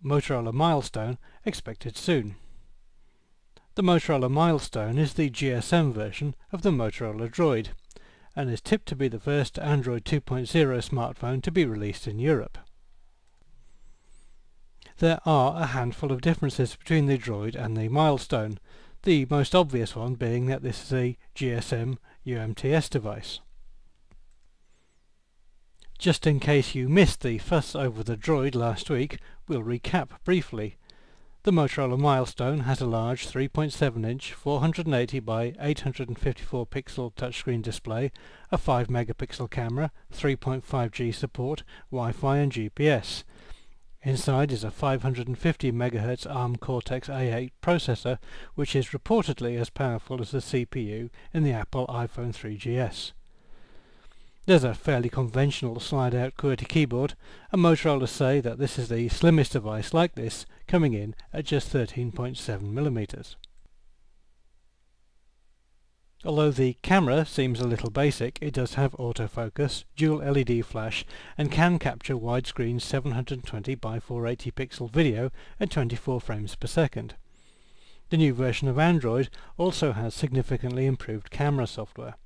Motorola MILESTONE expected soon. The Motorola MILESTONE is the GSM version of the Motorola Droid, and is tipped to be the first Android 2.0 smartphone to be released in Europe. There are a handful of differences between the Droid and the MILESTONE, the most obvious one being that this is a GSM UMTS device. Just in case you missed the fuss over the Droid last week, we'll recap briefly. The Motorola MILESTONE has a large 3.7-inch 480 by 854 pixel touchscreen display, a 5 megapixel camera, 3.5G support, Wi-Fi and GPS. Inside is a 550 MHz ARM Cortex-A8 processor, which is reportedly as powerful as the CPU in the Apple iPhone 3GS. There's a fairly conventional slide-out QWERTY keyboard, and Motorola say that this is the slimmest device like this, coming in at just 13.7mm. Although the camera seems a little basic, it does have autofocus, dual LED flash, and can capture widescreen 720 by 480 pixel video at 24 frames per second. The new version of Android also has significantly improved camera software.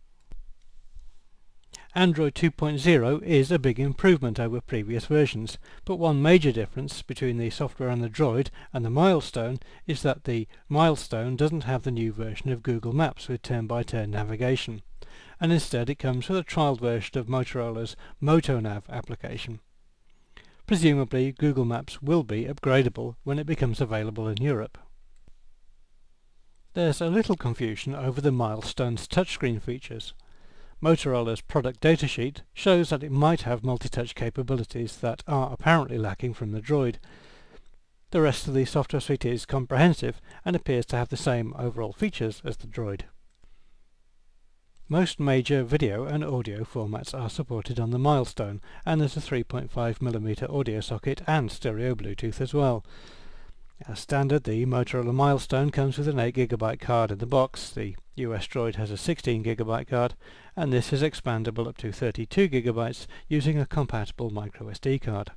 Android 2.0 is a big improvement over previous versions, but one major difference between the software on the Droid and the MILESTONE is that the MILESTONE doesn't have the new version of Google Maps with turn-by-turn navigation, and instead it comes with a trial version of Motorola's MotoNav application. Presumably Google Maps will be upgradable when it becomes available in Europe. There's a little confusion over the MILESTONE's touchscreen features. Motorola's product datasheet shows that it might have multi-touch capabilities that are apparently lacking from the Droid. The rest of the software suite is comprehensive and appears to have the same overall features as the Droid. Most major video and audio formats are supported on the MILESTONE, and there's a 3.5mm audio socket and stereo Bluetooth as well. As standard, the Motorola MILESTONE comes with an 8GB card in the box, the US Droid has a 16GB card, and this is expandable up to 32GB using a compatible microSD card.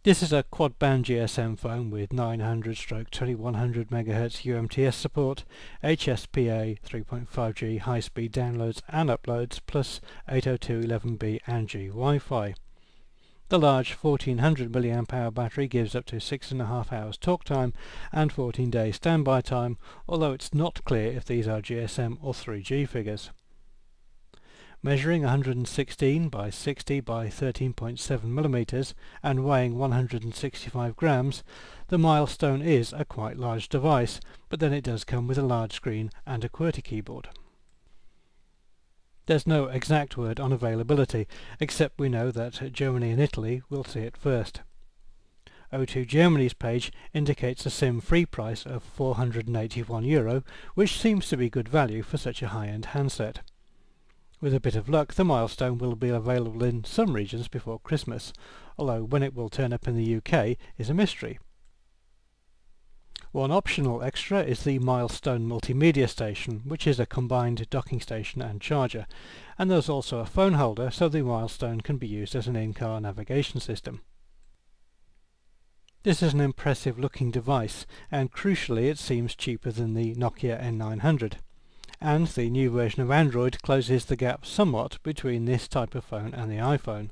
This is a quad-band GSM phone with 900/2100 MHz UMTS support, HSPA 3.5G high-speed downloads and uploads, plus 802.11b and G Wi-Fi. The large 1400 mAh battery gives up to 6.5 hours talk time and 14 days standby time, although it's not clear if these are GSM or 3G figures. Measuring 116 by 60 by 13.7mm and weighing 165 grams, the MILESTONE is a quite large device, but then it does come with a large screen and a QWERTY keyboard. There's no exact word on availability, except we know that Germany and Italy will see it first. O2 Germany's page indicates a SIM-free price of €481, which seems to be good value for such a high-end handset. With a bit of luck, the MILESTONE will be available in some regions before Christmas, although when it will turn up in the UK is a mystery. One optional extra is the MILESTONE multimedia station, which is a combined docking station and charger, and there's also a phone holder so the MILESTONE can be used as an in-car navigation system. This is an impressive looking device, and crucially it seems cheaper than the Nokia N900. And the new version of Android closes the gap somewhat between this type of phone and the iPhone.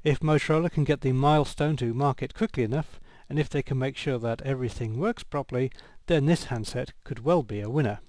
If Motorola can get the MILESTONE to market quickly enough, and if they can make sure that everything works properly, then this handset could well be a winner.